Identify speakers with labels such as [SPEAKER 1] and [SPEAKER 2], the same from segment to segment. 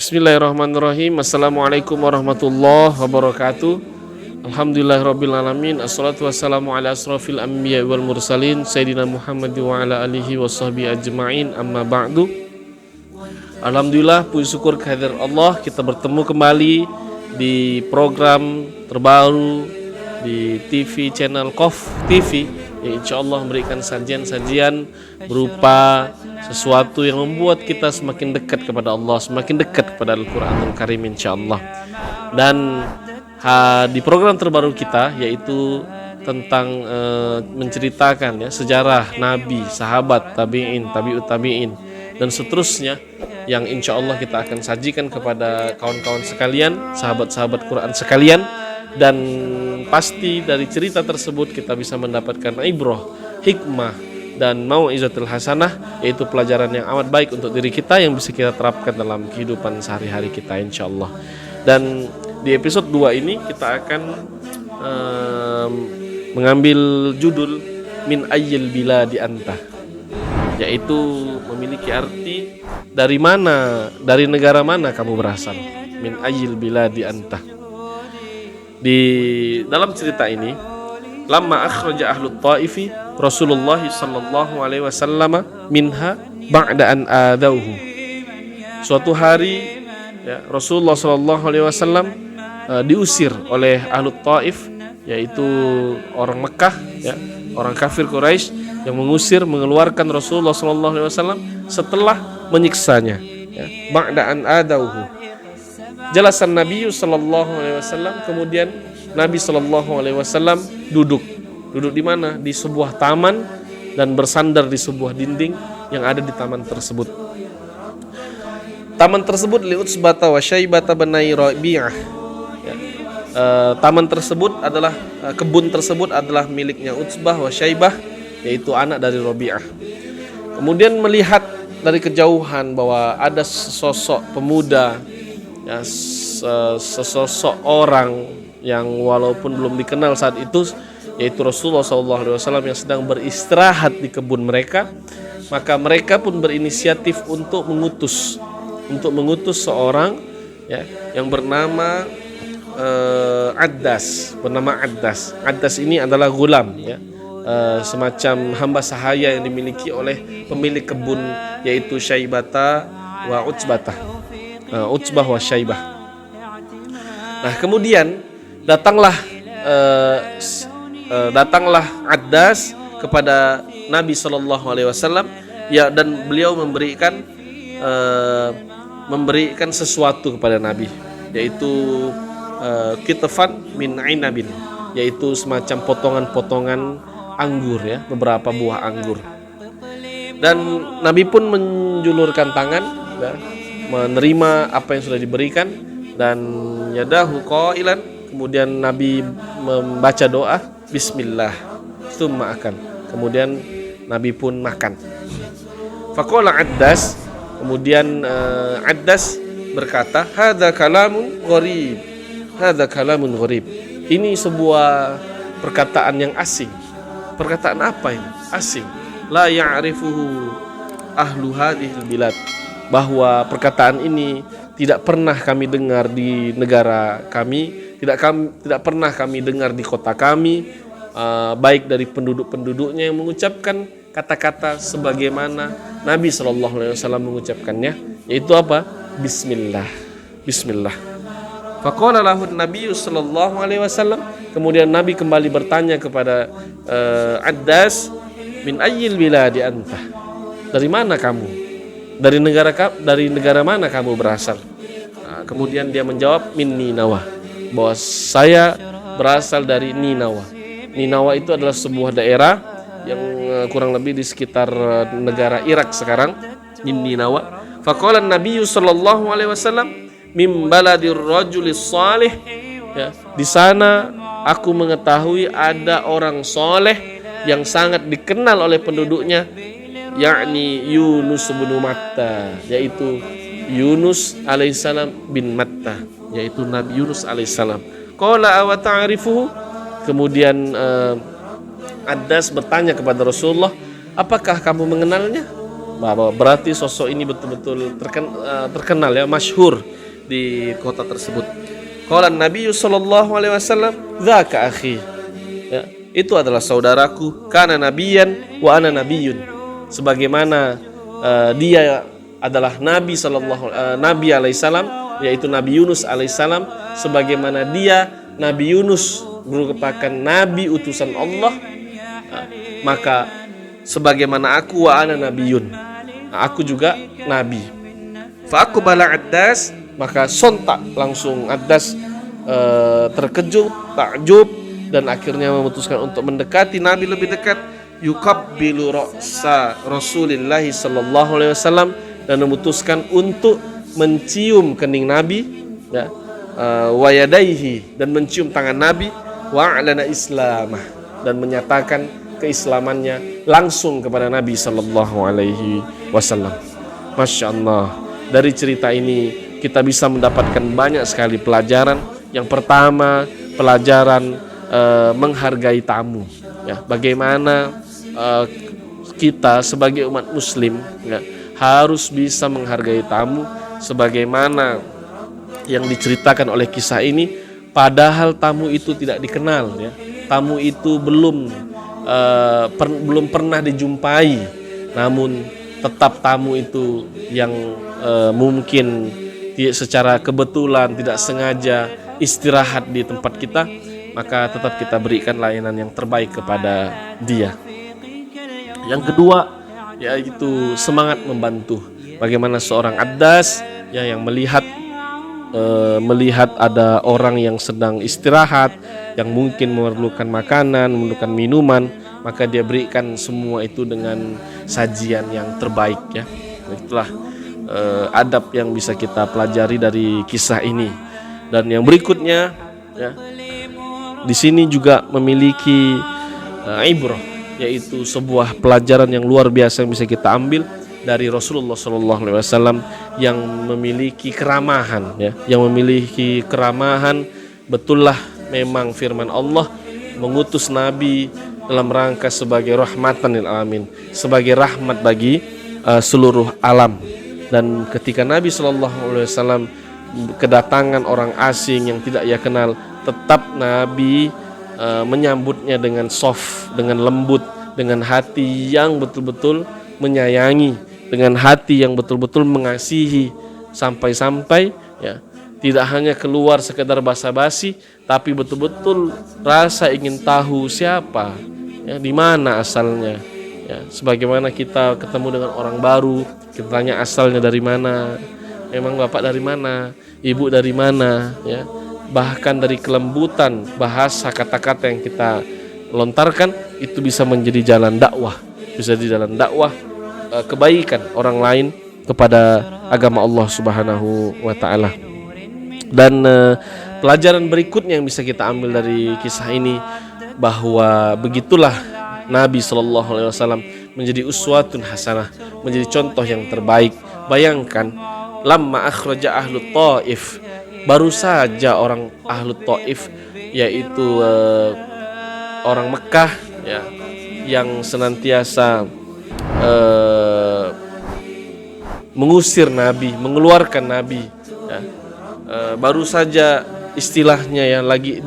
[SPEAKER 1] Bismillahirrahmanirrahim. Assalamualaikum warahmatullahi wabarakatuh. Alhamdulillahirrabbilalamin. Assalatu wassalamu ala asrafil anbiya wal mursalin Sayyidina Muhammad wa ala alihi wa sahbihi ajma'in. Amma ba'du. Alhamdulillah, puji syukur kehadirat Allah, kita bertemu kembali di program terbaru di TV channel Qaf TV yang insyaallah memberikan sajian-sajian berupa sesuatu yang membuat kita semakin dekat kepada Allah, semakin dekat kepada Al-Quranul Karim insyaallah. Dan di program terbaru kita yaitu tentang menceritakan sejarah Nabi, sahabat, tabi'in, tabi'ut tabi'in dan seterusnya yang insyaallah kita akan sajikan kepada kawan-kawan sekalian, sahabat-sahabat Quran sekalian. Dan pasti dari cerita tersebut kita bisa mendapatkan ibrah, hikmah dan mau'izatul hasanah, yaitu pelajaran yang amat baik untuk diri kita yang bisa kita terapkan dalam kehidupan sehari-hari kita insyaallah. Dan di episode 2 ini kita akan mengambil judul Min ayyil biladi anta, yaitu memiliki arti dari mana, dari negara mana kamu berasal. Min ayyil biladi anta. Di dalam cerita ini, lamma akhraja ahlut Taifi Rasulullah sallallahu alaihi wasallam minha ba'da an adauhu. Suatu hari Rasulullah sallallahu alaihi wasallam diusir oleh ahlut Taif, yaitu orang Mekah, orang kafir Quraisy yang mengusir, mengeluarkan Rasulullah sallallahu alaihi wasallam setelah menyiksanya, ba'da an adauhu. Jalasan Nabi sallallahu alaihi wasallam, kemudian Nabi sallallahu alaihi wasallam duduk di mana? Di sebuah taman dan bersandar di sebuah dinding yang ada di taman tersebut. Taman tersebut li Utsbata wa Syaibata banai Rabi'ah. Taman tersebut adalah kebun tersebut adalah miliknya Utsbah wa Syaibah, yaitu anak dari Rabi'ah. Kemudian melihat dari kejauhan bahwa ada sosok pemuda, sesosok orang yang walaupun belum dikenal saat itu, yaitu Rasulullah SAW yang sedang beristirahat di kebun mereka. Maka mereka pun berinisiatif untuk mengutus seorang yang bernama Addas. Addas ini adalah gulam, semacam hamba sahaya yang dimiliki oleh pemilik kebun, yaitu Syaibata wa Utsbah wa Syaibah. Nah, kemudian datanglah Addas kepada Nabi sallallahu alaihi wasallam, dan beliau memberikan sesuatu kepada Nabi, yaitu kitfan min ainabin, yaitu semacam potongan-potongan anggur, beberapa buah anggur. Dan Nabi pun menjulurkan tangan menerima apa yang sudah diberikan, dan yadahu qailan, kemudian Nabi membaca doa bismillah tsumma akan, kemudian Nabi pun makan. Faqala Addas, kemudian Addas berkata, hadza kalamun gharib, ini sebuah perkataan yang asing. Perkataan apa ini? Asing. La ya'rifuhu ahlu hadhil bilad, bahwa perkataan ini tidak pernah kami dengar di negara kami, tidak pernah kami dengar di kota kami, baik dari penduduk-penduduknya yang mengucapkan kata-kata sebagaimana Nabi sallallahu alaihi wasallam mengucapkannya, yaitu apa? Bismillah. Faqala lahu Nabi sallallahu alaihi wasallam, kemudian Nabi kembali bertanya kepada Addas, min ayyil biladi anta, dari mana kamu? Dari negara mana kamu berasal? Kemudian dia menjawab min Ninawa, bahwa saya berasal dari Ninawa. Ninawa itu adalah sebuah daerah yang kurang lebih di sekitar negara Irak sekarang. Min Ninawa. Faqala Nabi sallallahu alaihi wasallam min baladir rajulis salih. Di sana aku mengetahui ada orang soleh yang sangat dikenal oleh penduduknya, yakni Yunus bin Matta, yaitu Yunus alaihissalam bin Matta, yaitu Nabi Yunus alaihissalam. Qala aw ta'rifuhu, kemudian Addas bertanya kepada Rasulullah, apakah kamu mengenalnya? Bahwa berarti sosok ini betul-betul terkenal, masyhur di kota tersebut. Qala Nabi sallallahu alaihi wasallam, "Dzaka akhi." Ya, itu adalah saudaraku, kana nabiyan wa ana nabiyun. Sebagaimana dia adalah nabi nabi alaihissalam, yaitu Nabi Yunus alaihissalam, sebagaimana dia Nabi Yunus merupakan nabi utusan Allah, maka sebagaimana aku wa ana nabiyun, aku juga nabi. Fa aqbala Addas, maka sontak langsung Addas terkejut, takjub, dan akhirnya memutuskan untuk mendekati Nabi lebih dekat. Yuqabbilu ra'sa Rasulillah sallallahu alaihi wasallam, dan memutuskan untuk mencium kening Nabi, ya, wa yadaihi, dan mencium tangan Nabi, wa a'lana islamah, dan menyatakan keislamannya langsung kepada Nabi sallallahu alaihi wasallam. Masya Allah, dari cerita ini kita bisa mendapatkan banyak sekali pelajaran. Yang pertama, pelajaran menghargai tamu, ya, bagaimana kita sebagai umat muslim, ya, harus bisa menghargai tamu sebagaimana yang diceritakan oleh kisah ini. Padahal tamu itu tidak dikenal, ya. Tamu itu belum pernah dijumpai, namun tetap tamu itu yang mungkin secara kebetulan tidak sengaja istirahat di tempat kita, maka tetap kita berikan layanan yang terbaik kepada dia. Yang kedua, yaitu semangat membantu. Bagaimana seorang Addas, ya, yang melihat ada orang yang sedang istirahat, yang mungkin memerlukan makanan, memerlukan minuman, maka dia berikan semua itu dengan sajian yang terbaik, ya. Itulah adab yang bisa kita pelajari dari kisah ini. Dan yang berikutnya, ya, di sini juga memiliki ibrah, yaitu sebuah pelajaran yang luar biasa yang bisa kita ambil dari Rasulullah SAW yang memiliki keramahan, ya, yang memiliki keramahan. Betullah memang firman Allah mengutus Nabi dalam rangka sebagai rahmatan lil alamin, sebagai rahmat bagi seluruh alam. Dan ketika Nabi SAW kedatangan orang asing yang tidak ia kenal, tetap Nabi menyambutnya dengan soft, dengan lembut, dengan hati yang betul-betul menyayangi, dengan hati yang betul-betul mengasihi, sampai-sampai, ya, tidak hanya keluar sekedar basa-basi, tapi betul-betul rasa ingin tahu siapa, ya, di mana asalnya, ya. Sebagaimana kita ketemu dengan orang baru, kita tanya asalnya dari mana, memang bapak dari mana, ibu dari mana, ya. Bahkan dari kelembutan bahasa kata-kata yang kita lontarkan itu bisa menjadi jalan dakwah, bisa di jalan dakwah kebaikan orang lain kepada agama Allah Subhanahu wa taala. Dan pelajaran berikutnya yang bisa kita ambil dari kisah ini, bahwa begitulah Nabi sallallahu alaihi wasallam menjadi uswatun hasanah, menjadi contoh yang terbaik. Bayangkan, lamma akhraja ahlu Taif, baru saja orang ahlu Taif, yaitu orang Mekah, ya, yang senantiasa mengusir Nabi, mengeluarkan Nabi, ya. Baru saja istilahnya yang lagi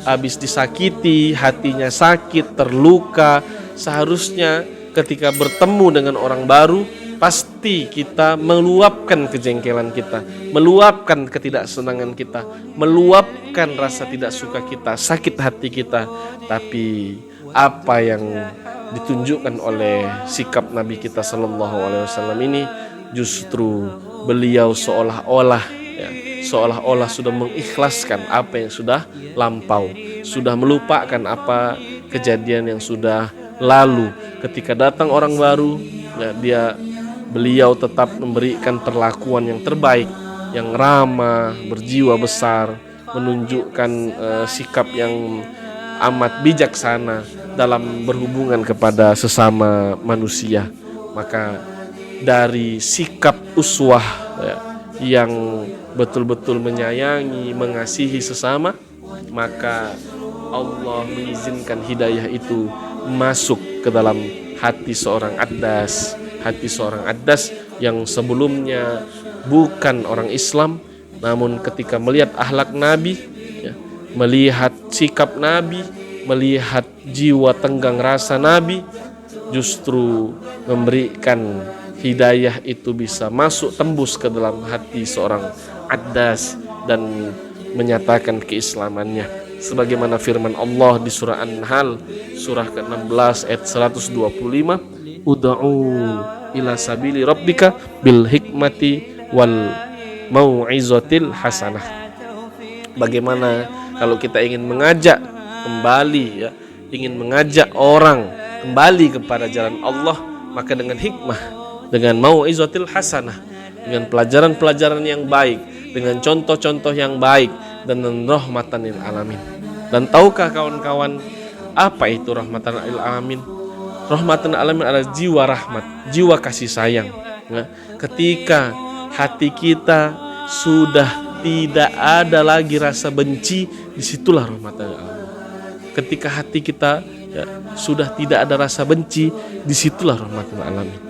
[SPEAKER 1] habis disakiti, hatinya sakit, terluka. Seharusnya ketika bertemu dengan orang baru, pasti kita meluapkan kejengkelan kita, meluapkan ketidaksenangan kita, meluapkan rasa tidak suka kita, sakit hati kita. Tapi apa yang ditunjukkan oleh sikap Nabi kita sallallahu alaihi wasallam ini, justru beliau seolah-olah sudah mengikhlaskan apa yang sudah lampau, sudah melupakan apa kejadian yang sudah lalu. Ketika datang orang baru, ya, beliau tetap memberikan perlakuan yang terbaik, yang ramah, berjiwa besar, menunjukkan sikap yang amat bijaksana dalam berhubungan kepada sesama manusia. Maka dari sikap uswah, ya, yang betul-betul menyayangi, mengasihi sesama, maka Allah mengizinkan hidayah itu masuk ke dalam hati seorang Addas, yang sebelumnya bukan orang Islam, Namun ketika melihat akhlak Nabi, ya, melihat sikap Nabi, melihat jiwa tenggang rasa Nabi, justru memberikan hidayah itu bisa masuk tembus ke dalam hati seorang Addas dan menyatakan keislamannya. Sebagaimana firman Allah di surah An-Nahl surah ke-16 ayat 125, ud'u ila sabili rabbika bil hikmati wal mau'izatil hasanah. Bagaimana kalau kita ingin mengajak kembali, ya, ingin mengajak orang kembali kepada jalan Allah, maka dengan hikmah, dengan mau'izatil hasanah, dengan pelajaran-pelajaran yang baik, dengan contoh-contoh yang baik, dan rahmatan lil alamin. Dan tahukah kawan-kawan apa itu rahmatan lil alamin? Rahmatan lil alamin adalah jiwa rahmat, jiwa kasih sayang. Nah, ketika hati kita sudah tidak ada lagi rasa benci, disitulah rahmatan lil alamin. Ketika hati kita, ya, sudah tidak ada rasa benci, disitulah rahmatan lil alamin.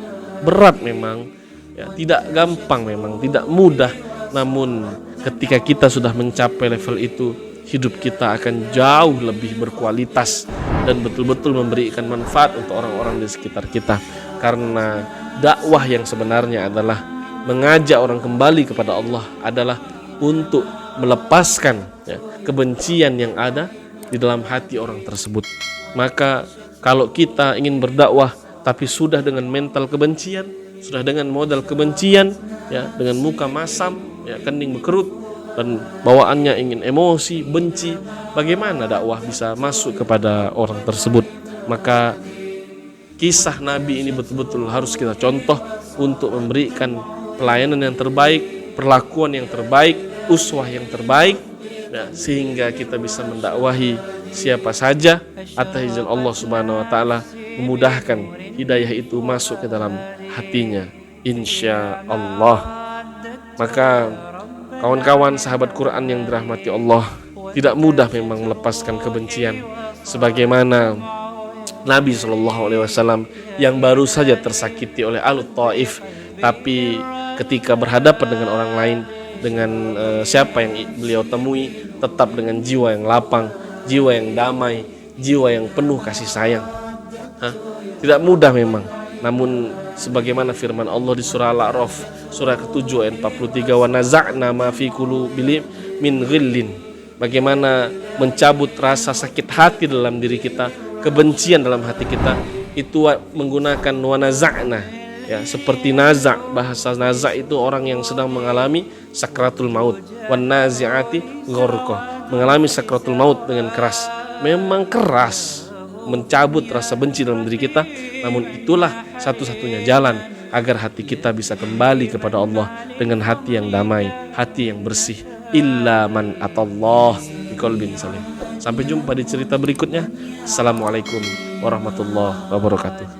[SPEAKER 1] Berat memang, ya, tidak gampang memang, tidak mudah. Namun ketika kita sudah mencapai level itu, hidup kita akan jauh lebih berkualitas dan betul-betul memberikan manfaat untuk orang-orang di sekitar kita. Karena dakwah yang sebenarnya adalah mengajak orang kembali kepada Allah, adalah untuk melepaskan, ya, kebencian yang ada di dalam hati orang tersebut. Maka kalau kita ingin berdakwah tapi sudah dengan mental kebencian, sudah dengan modal kebencian, ya, dengan muka masam, ya, kening berkerut, dan bawaannya ingin emosi, benci, bagaimana dakwah bisa masuk kepada orang tersebut? Maka kisah Nabi ini betul-betul harus kita contoh untuk memberikan pelayanan yang terbaik, perlakuan yang terbaik, uswah yang terbaik, ya, sehingga kita bisa mendakwahi siapa saja atas izin Allah Subhanahu wa taala, memudahkan hidayah itu masuk ke dalam hatinya, insya Allah. Maka kawan-kawan sahabat Quran yang dirahmati Allah, tidak mudah memang melepaskan kebencian. Sebagaimana Nabi SAW yang baru saja tersakiti oleh Ahlu Taif, tapi ketika berhadapan dengan orang lain, dengan siapa yang beliau temui, tetap dengan jiwa yang lapang, jiwa yang damai, jiwa yang penuh kasih sayang. Tidak mudah memang. Namun sebagaimana firman Allah di surah Al-A'raf surah ke-7 ayat 43, wa naza'na ma fi qulubihim min ghillin. Bagaimana mencabut rasa sakit hati dalam diri kita, kebencian dalam hati kita, itu menggunakan wa naza'na, ya, seperti naza'. Bahasa naza' itu orang yang sedang mengalami sakratul maut. Wan nazi'ati gharqa, mengalami sakratul maut dengan keras. Memang keras mencabut rasa benci dalam diri kita, namun itulah satu-satunya jalan agar hati kita bisa kembali kepada Allah dengan hati yang damai, hati yang bersih. Illa man atallah biqalbin salim. Sampai jumpa di cerita berikutnya. Assalamualaikum warahmatullahi wabarakatuh.